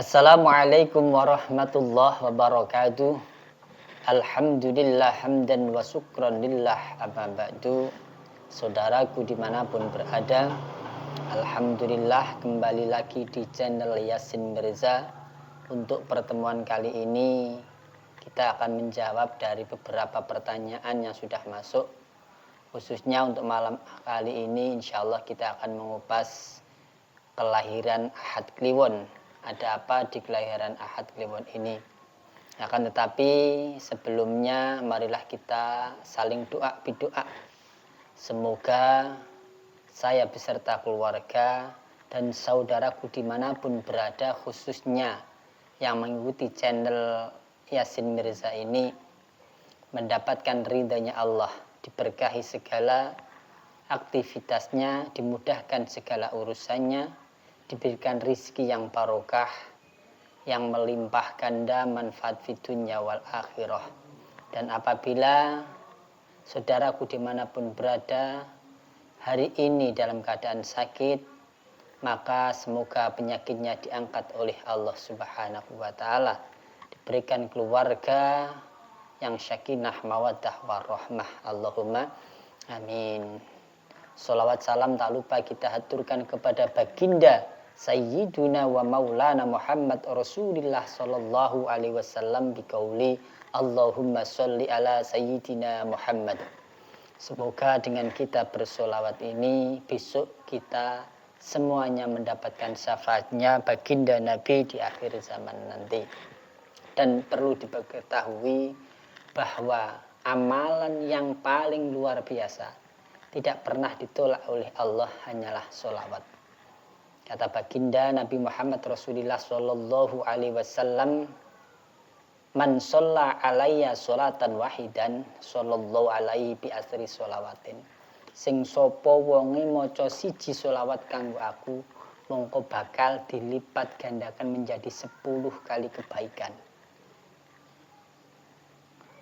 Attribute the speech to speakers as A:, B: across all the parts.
A: Assalamualaikum warahmatullahi wabarakatuh. Alhamdulillah hamdan wa syukran lillah amma ba'du. Saudaraku dimanapun berada, alhamdulillah kembali lagi di channel Yasin Mirza. Untuk pertemuan kali ini kita akan menjawab dari beberapa pertanyaan yang sudah masuk. Khususnya untuk malam kali ini insyaallah kita akan mengupas kelahiran Ahad Kliwon. Ada apa di kelahiran Ahad Kliwon ini? Akan tetapi sebelumnya marilah kita saling berdoa. Semoga saya beserta keluarga dan saudaraku dimanapun berada, khususnya yang mengikuti channel Yasin Mirza ini, mendapatkan ridhanya Allah, diberkahi segala aktivitasnya, dimudahkan segala urusannya, diberikan rizki yang barokah, yang melimpah ganda manfaat di dunia wal akhirah. Dan apabila saudaraku dimanapun berada hari ini dalam keadaan sakit, maka semoga penyakitnya diangkat oleh Allah Subhanahu wa Ta'ala, diberikan keluarga yang syakinah mawaddah warahmah. Allahumma amin. Salawat salam tak lupa kita haturkan kepada baginda Sayyiduna wa Maulana Muhammad Rasulullah sallallahu alaihi wasallam biqauli Allahumma sholli ala Sayyidina Muhammad. Semoga dengan kita bersolawat ini besok kita semuanya mendapatkan syafaatnya baginda Nabi di akhir zaman nanti. Dan perlu diketahui bahwa amalan yang paling luar biasa tidak pernah ditolak oleh Allah hanyalah sholawat. Kata baginda Nabi Muhammad Rasulullah sallallahu alaihi wasallam, man sholla alayya sholatan wahidan sallallahu alaihi bi asri sholawatin. Sing sapa wonge maca siji sholawat kanggo aku, mongko bakal dilipat gandakan menjadi 10 kali kebaikan.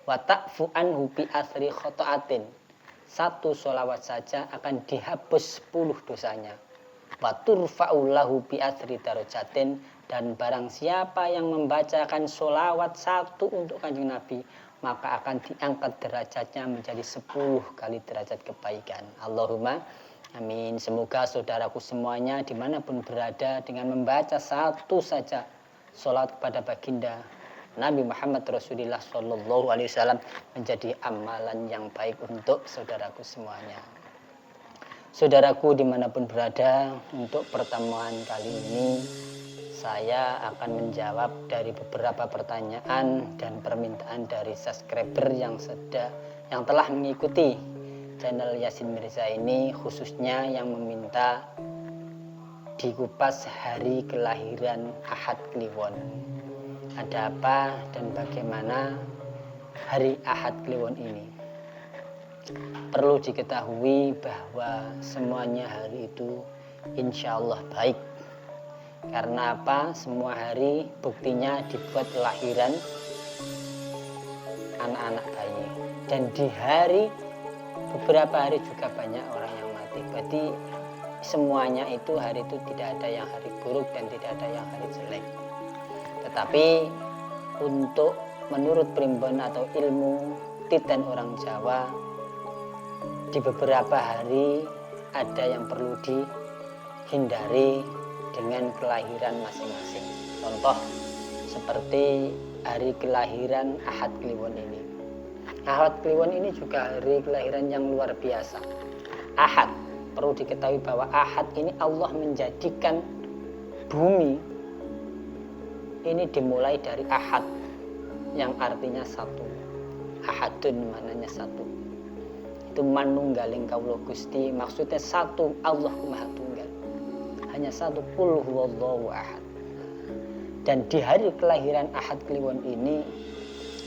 A: Wa ta'fu anhu bi asri khata'atin. Satu sholawat saja akan dihapus 10 dosanya. Wa turfa'u lahu bi asri darajatin, dan barang siapa yang membacakan sholawat satu untuk Kanjeng Nabi, maka akan diangkat derajatnya menjadi 10 kali derajat kebaikan. Allahumma amin. Semoga saudaraku semuanya dimanapun berada dengan membaca satu saja sholawat kepada baginda Nabi Muhammad Rasulullah sallallahu alaihi wasallam menjadi amalan yang baik untuk saudaraku semuanya. Saudaraku dimanapun berada, untuk pertemuan kali ini saya akan menjawab dari beberapa pertanyaan dan permintaan dari subscriber yang telah mengikuti channel Yasin Mirza ini, khususnya yang meminta dikupas hari kelahiran Ahad Kliwon. Ada apa dan bagaimana hari Ahad Kliwon ini? Perlu diketahui bahwa semuanya hari itu insya Allah baik. Karena apa? Semua hari buktinya dibuat lahiran anak-anak bayi. Dan di beberapa hari juga banyak orang yang mati. Berarti semuanya itu hari itu tidak ada yang hari buruk dan tidak ada yang hari jelek. Tetapi untuk menurut primbon atau ilmu titen orang Jawa, di beberapa hari ada yang perlu dihindari dengan kelahiran masing-masing. Contoh seperti hari kelahiran Ahad Kliwon ini. Ahad Kliwon ini juga hari kelahiran yang luar biasa. Ahad, perlu diketahui bahwa Ahad ini Allah menjadikan bumi ini dimulai dari Ahad yang artinya satu. Ahadun maknanya satu. Itu manunggaling kaulo Gusti, maksudnya satu, Allah Maha Tunggal. Hanya satu, qul huwallahu ahad. Dan di hari kelahiran Ahad Kliwon ini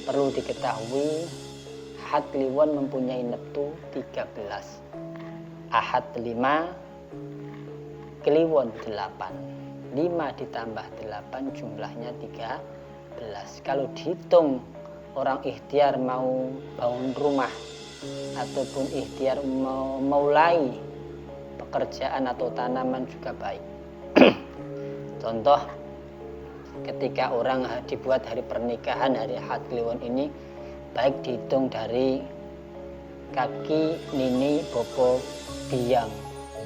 A: perlu diketahui Ahad Kliwon mempunyai neptu 13. Ahad 5, Kliwon 8. 5 ditambah 8 jumlahnya 13. Kalau dihitung orang ikhtiar mau bangun rumah ataupun ikhtiar memulai pekerjaan atau tanaman juga baik. Contoh ketika orang dibuat hari pernikahan, hari Ahad Kliwon ini baik dihitung dari kaki nini bobo biang,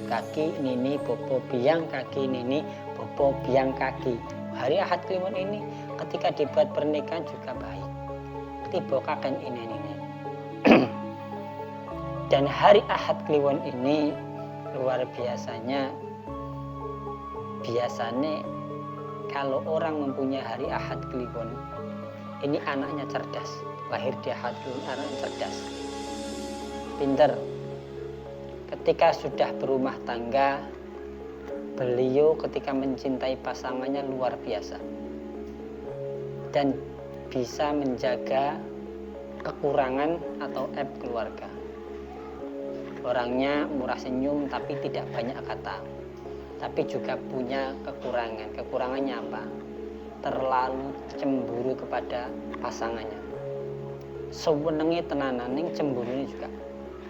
A: kaki nini bobo biang, kaki nini bobo biang kaki. Hari Ahad Kliwon ini ketika dibuat pernikahan juga baik. Tiba kaken ini. Dan hari Ahad Kliwon ini luar biasanya kalau orang mempunyai hari Ahad Kliwon ini anaknya cerdas, lahir di Ahad Kliwon anaknya cerdas, pinter. Ketika sudah berumah tangga, beliau ketika mencintai pasangannya luar biasa dan bisa menjaga kekurangan atau aib keluarga. Orangnya murah senyum tapi tidak banyak kata, tapi juga punya kekurangan. Kekurangannya apa? Terlalu cemburu kepada pasangannya. Sewenenge tenanan, ning cemburunya juga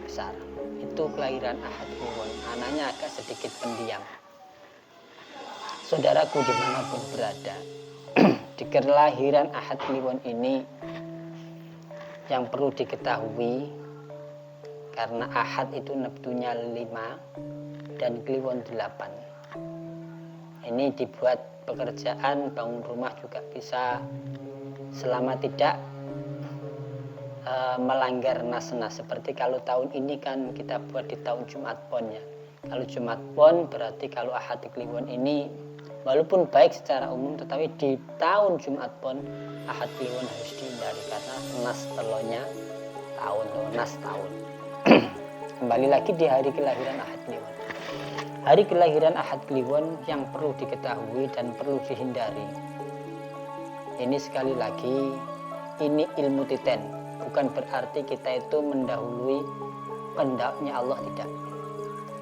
A: besar. Itu kelahiran Ahad Kliwon. Anaknya agak sedikit pendiam. Saudaraku dimanapun berada, di kelahiran Ahad Kliwon ini yang perlu diketahui, karena Ahad itu neptunya 5 dan Kliwon 8. Ini dibuat pekerjaan, bangun rumah juga bisa, selama tidak melanggar nas-nas. Seperti kalau tahun ini kan kita buat di tahun Jumat Pon ya. Kalau Jumat Pon berarti kalau Ahad Kliwon ini walaupun baik secara umum, tetapi di tahun Jumat Pon Ahad Kliwon harus dihindari karena nas telurnya tahun, nas tahun. Kembali lagi di hari kelahiran Ahad Kliwon. Hari kelahiran Ahad Kliwon yang perlu diketahui dan perlu dihindari. Ini sekali lagi, ini ilmu titen. Bukan berarti kita itu mendahului kehendaknya Allah, tidak.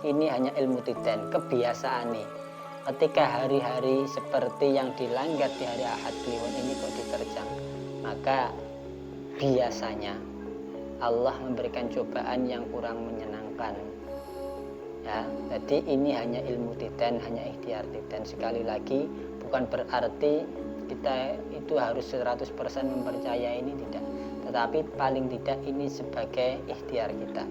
A: Ini hanya ilmu titen, kebiasaan nih. Ketika hari-hari seperti yang dilanggar di hari Ahad Kliwon ini kok diterjang, maka biasanya Allah memberikan cobaan yang kurang menyenangkan. Ya, jadi ini hanya ilmu titen, hanya ikhtiar titen. Sekali lagi, bukan berarti kita itu harus 100% mempercayai ini, tidak. Tetapi paling tidak ini sebagai ikhtiar kita.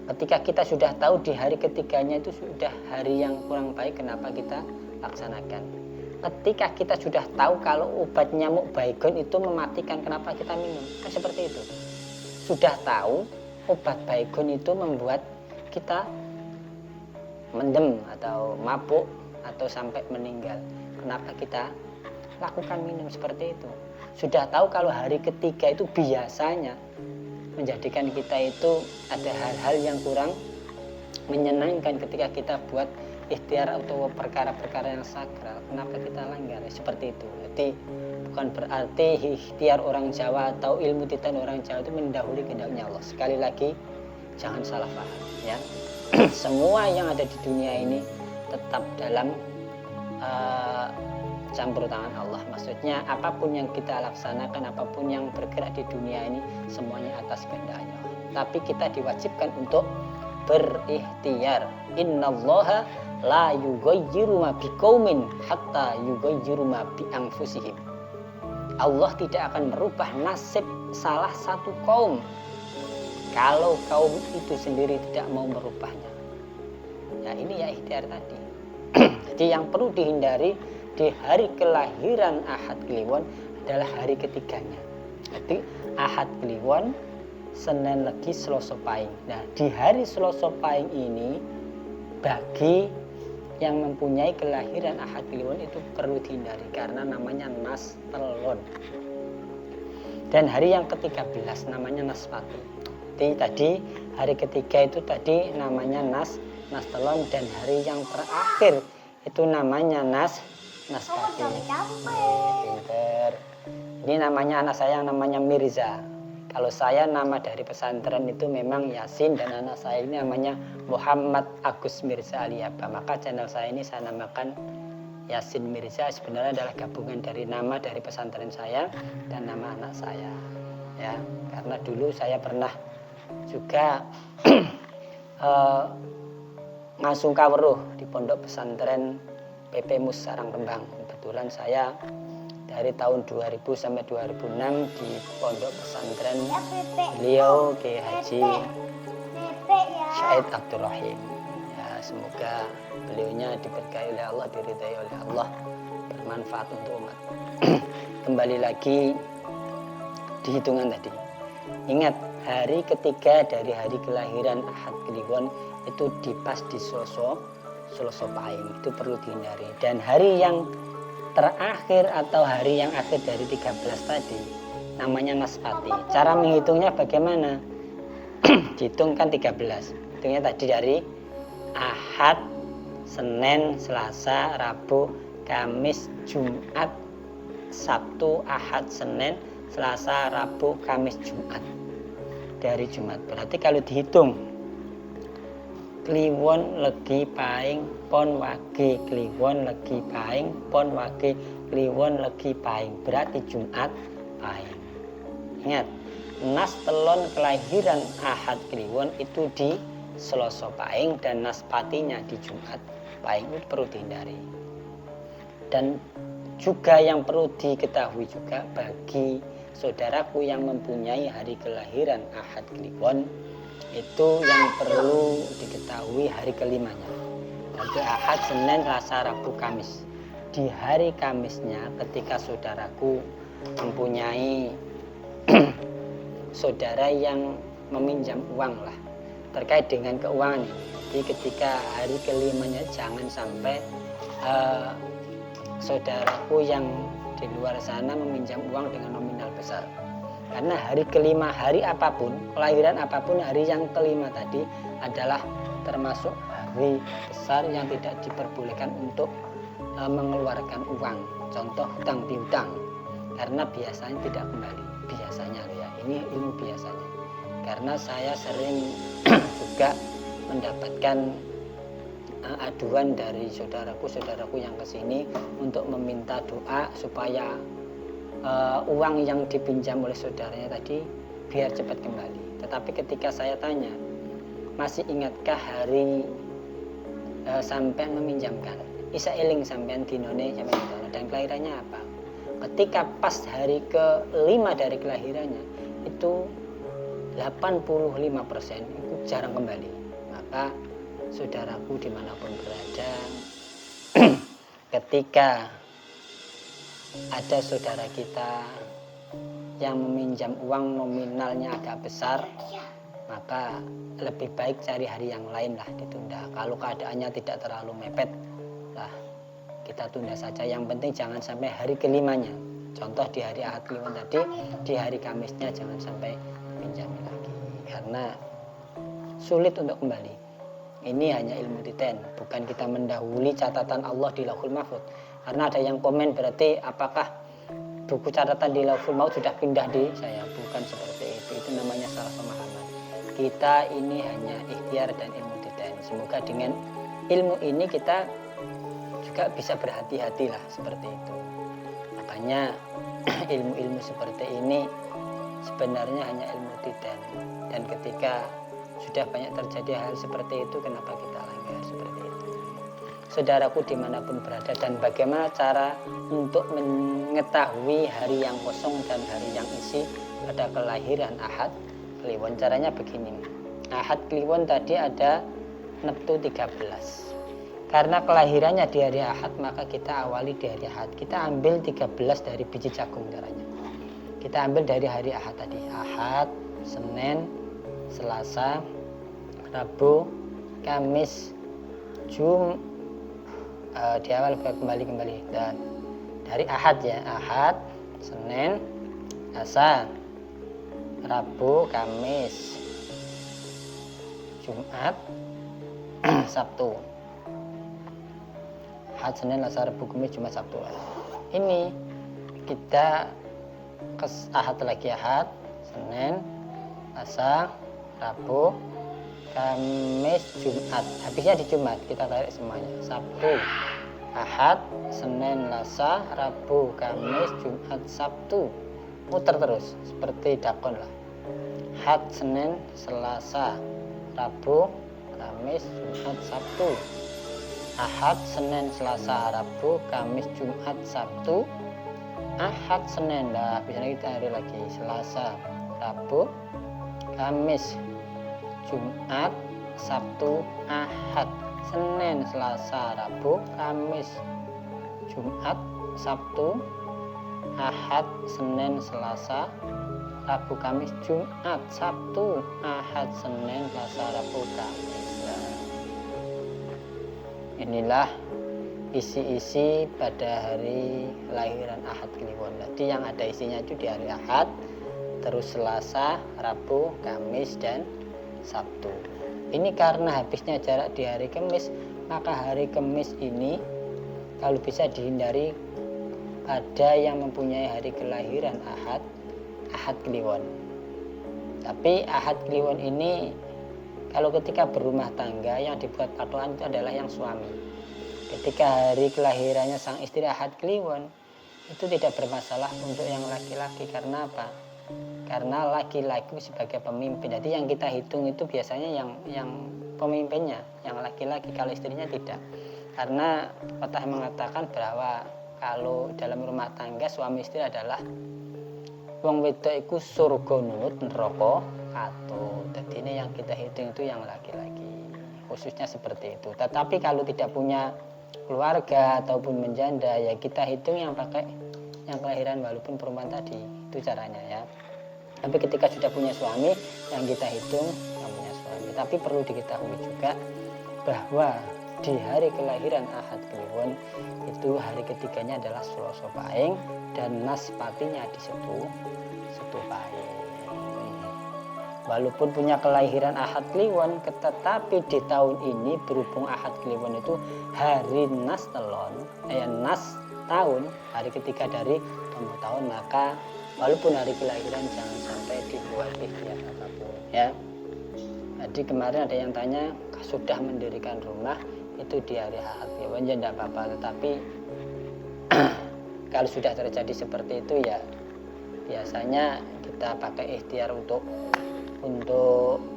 A: Ketika kita sudah tahu di hari ketiganya itu sudah hari yang kurang baik, kenapa kita laksanakan? Ketika kita sudah tahu kalau obat nyamuk baygon itu mematikan, kenapa kita minum? Kan seperti itu. Sudah tahu obat baygon itu membuat kita mendem atau mabuk atau sampai meninggal, kenapa kita lakukan minum seperti itu? Sudah tahu kalau hari ketiga itu biasanya menjadikan kita itu ada hal-hal yang kurang menyenangkan ketika kita buat ikhtiar atau perkara-perkara yang sakral, kenapa kita langgar? Seperti itu. Jadi bukan berarti ikhtiar orang Jawa atau ilmu titen orang Jawa itu mendahului kehendaknya Allah. Sekali lagi, jangan salah paham ya. Semua yang ada di dunia ini tetap dalam campur tangan Allah. Maksudnya apapun yang kita laksanakan, apapun yang bergerak di dunia ini, semuanya atas kehendaknya Allah. Tapi kita diwajibkan untuk berikhtiar. Innallaha la yughayyiru ma biqaumin hatta yughayyiru ma bi anfusihim. Allah tidak akan merubah nasib salah satu kaum kalau kaum itu sendiri tidak mau merubahnya. Ya ini ya ikhtiar tadi. Jadi yang perlu dihindari di hari kelahiran Ahad Kliwon adalah hari ketiganya. Jadi Ahad Kliwon, Senin Legi, Selasa Pahing. Nah di hari Selasa Pahing ini bagi yang mempunyai kelahiran Ahad Kliwon itu perlu dihindari karena namanya nas telon. Dan hari yang ke-13 namanya nas pati. Jadi tadi hari ketiga itu tadi namanya nas telon, dan hari yang terakhir itu namanya nas pati. Pinter. Ini namanya anak saya namanya Mirza. Kalau saya nama dari pesantren itu memang Yasin, dan anak saya ini namanya Muhammad Agus Mirza Aliaba. Maka channel saya ini saya namakan Yasin Mirza. Sebenarnya adalah gabungan dari nama dari pesantren saya dan nama anak saya. Ya, karena dulu saya pernah juga ngasuh kawruh di pondok pesantren PP Mus Sarang Rembang. Kebetulan saya dari tahun 2000 sampai 2006 di pondok pesantren beliau Kiai Haji Syahid Abdul Rahim. Ya, semoga beliaunya diberkahi oleh Allah, diridhai oleh Allah, bermanfaat untuk umat. Kembali lagi di hitungan tadi. Ingat, hari ketiga dari hari kelahiran Ahad Kliwon itu pas di Selasa Pahing, itu perlu dihindari. Dan hari yang terakhir atau hari yang akhir dari 13 tadi namanya Naspati. Cara menghitungnya bagaimana? Dihitung kan 13. Hitungnya tadi dari Ahad, Senin, Selasa, Rabu, Kamis, Jumat, Sabtu, Ahad, Senin, Selasa, Rabu, Kamis, Jumat. Dari Jumat. Berarti kalau dihitung Kliwon Legi Pahing Pon Wage, Kliwon Legi Pahing Pon Wage, Kliwon Legi Pahing, berarti Jumat Pahing. Ingat, nas telon kelahiran Ahad Kliwon itu di Selasa Pahing dan nas patinya di Jumat Pahing, itu perlu dihindari. Dan juga yang perlu diketahui juga bagi saudaraku yang mempunyai hari kelahiran Ahad Kliwon, itu yang perlu diketahui hari kelimanya. Berarti Ahad, Senin, Selasa, Rabu, Kamis. Di hari Kamisnya ketika saudaraku mempunyai saudara yang meminjam uang lah terkait dengan keuangan ini. Jadi ketika hari kelimanya jangan sampai saudaraku yang di luar sana meminjam uang dengan nominal besar. Karena hari kelima, hari apapun, kelahiran apapun, hari yang kelima tadi adalah termasuk hari besar yang tidak diperbolehkan untuk mengeluarkan uang. Contoh hutang piutang, karena biasanya tidak kembali. Biasanya ya, ini ilmu biasanya. Karena saya sering juga mendapatkan aduan dari saudaraku yang kesini untuk meminta doa supaya uang yang dipinjam oleh saudaranya tadi biar cepat kembali. Tetapi ketika saya tanya, masih ingatkah hari sampean meminjamkan? Isa eling sampean dinone sampean dan kelahirannya apa? Ketika pas hari ke-5 dari kelahirannya itu 85% itu jarang kembali. Maka saudaraku dimanapun berada, ketika ada saudara kita yang meminjam uang nominalnya agak besar, maka lebih baik cari hari yang lain lah, ditunda. Kalau keadaannya tidak terlalu mepet lah, kita tunda saja. Yang penting jangan sampai hari kelimanya. Contoh di hari Ahad Kliwon tadi, di hari Kamisnya jangan sampai pinjam lagi, karena sulit untuk kembali. Ini hanya ilmu titen, bukan kita mendahului catatan Allah di Lauhul Mahfuz. Karena ada yang komen, berarti apakah buku catatan di Lauhul Mahfuz sudah pindah di saya? Bukan seperti itu namanya salah pemahaman. Kita ini hanya ikhtiar dan ilmu titen. Semoga dengan ilmu ini kita juga bisa berhati-hati lah seperti itu. Makanya ilmu-ilmu seperti ini sebenarnya hanya ilmu titen. Dan ketika sudah banyak terjadi hal seperti itu, kenapa kita langgar seperti itu? Saudaraku dimanapun berada, dan bagaimana cara untuk mengetahui hari yang kosong dan hari yang isi pada kelahiran Ahad Kliwon? Caranya begini. Ahad Kliwon tadi ada Neptu 13. Karena kelahirannya di hari Ahad, maka kita awali di hari Ahad. Kita ambil 13 dari biji jagung caranya. Kita ambil dari hari Ahad tadi. Ahad, Senin, Selasa, Rabu, Kamis, di awal kembali dan dari Ahad ya, Ahad, Senin, Selasa, Rabu, Kamis, Jumat, Sabtu. Ahad, Senin, Selasa, Rabu, Kamis, Jumat, Sabtu. Ini kita ke Ahad lagi, Ahad, Senin, Selasa, Rabu, Kamis, Jumat. Habisnya di Jumat, kita tarik semuanya. Sabtu, Ahad, Senin, Selasa, Rabu, Kamis, Jumat, Sabtu. Muter terus seperti dakon lah. Ahad, Senin, Selasa, Rabu, Kamis, Jumat, Sabtu. Ahad, Senin, Selasa, Rabu, Kamis, Jumat, Sabtu. Ahad, Senin. Nah, bisa kita hari lagi Selasa, Rabu, Kamis, Jumat, Sabtu, Ahad. Senin, Selasa, Rabu, Kamis, Jumat, Sabtu, Ahad, Senin, Selasa, Rabu, Kamis, Jumat, Sabtu, Ahad, Senin, Selasa, Rabu, Kamis. Nah, inilah isi-isi pada hari kelahiran Ahad Kliwon. Jadi yang ada isinya itu di hari Ahad, terus Selasa, Rabu, Kamis, dan Sabtu. Ini karena habisnya jarak di hari Kamis, maka hari Kamis ini kalau bisa dihindari pada yang mempunyai hari kelahiran Ahad Kliwon. Tapi Ahad Kliwon ini kalau ketika berumah tangga yang dibuat patokan itu adalah yang suami. Ketika hari kelahirannya sang istri Ahad Kliwon, itu tidak bermasalah untuk yang laki-laki. Karena apa? Karena laki-laki sebagai pemimpin. Jadi yang kita hitung itu biasanya yang pemimpinnya, yang laki-laki, kalau istrinya tidak. Karena Fatah mengatakan bahwa kalau dalam rumah tangga suami istri adalah wong wedok iku surga nunut neraka atau. Jadi ini yang kita hitung itu yang laki-laki. Khususnya seperti itu. Tetapi kalau tidak punya keluarga ataupun menjanda, ya kita hitung yang pakai yang kelahiran walaupun perempuan tadi. Itu caranya ya. Tapi ketika sudah punya suami, yang kita hitung yang punya suami. Tapi perlu diketahui juga bahwa di hari kelahiran Ahad Kliwon itu hari ketiganya adalah Selasa Pahing dan naspatinya di Setu Pahing. Walaupun punya kelahiran Ahad Kliwon, tetapi di tahun ini berhubung Ahad Kliwon itu hari Nas Telon, Nas tahun, hari ketiga dari tombol tahun, maka walaupun hari kelahiran jangan sampai dibuat ikhtiar apapun ya. Jadi kemarin ada yang tanya sudah mendirikan rumah itu di hari Ahad Kliwon, ya tidak apa-apa. Tetapi kalau sudah terjadi seperti itu ya biasanya kita pakai ikhtiar untuk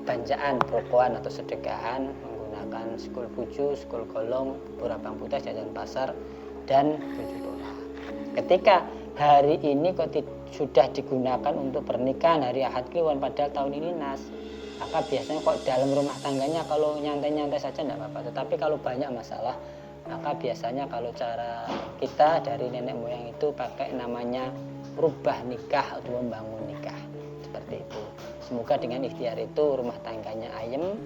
A: banjaan, prokoan atau sedekahan menggunakan skul buju, skul golong, beberapa putih, jajan pasar, dan $7. Ketika hari ini kok sudah digunakan untuk pernikahan hari Ahad Kliwon padahal tahun ini Nas, maka biasanya kok dalam rumah tangganya kalau nyantai-nyantai saja tidak apa-apa. Tetapi kalau banyak masalah, maka biasanya kalau cara kita dari nenek moyang itu pakai namanya rubah nikah atau membangun nikah. Seperti itu. Semoga dengan ikhtiar itu rumah tangganya ayem,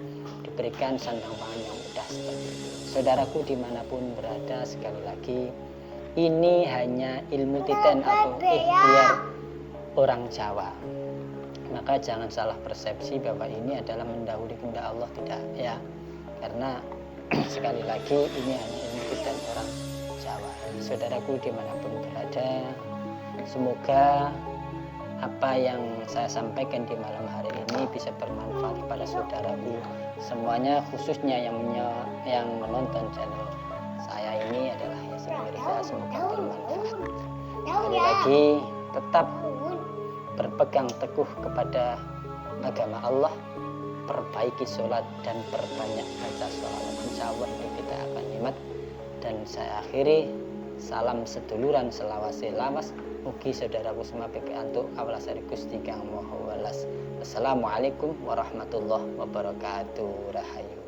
A: diberikan sandang pangan yang mudah seperti itu. Saudaraku dimanapun berada, sekali lagi ini hanya ilmu titen atau ikhtiar orang Jawa. Maka jangan salah persepsi bahwa ini adalah mendahului kehendak Allah, tidak ya. Karena sekali lagi ini hanya ilmu titen orang Jawa. Saudaraku dimanapun berada, semoga apa yang saya sampaikan di malam hari ini bisa bermanfaat kepada saudaraku semuanya, khususnya yang menonton channel saya ini adalah Yasin Mirza. Semoga bermanfaat. Sekali lagi tetap berpegang teguh kepada agama Allah, perbaiki sholat dan perbanyak baca sholawat. Insya Allah kita akan nikmat. Dan saya akhiri, salam seduluran selawase lawas. Mugi saudaraku semua pipi antuk awalas dari Gusti Kang Maha Welas. Assalamualaikum warahmatullahi wabarakatuh. Rahayu.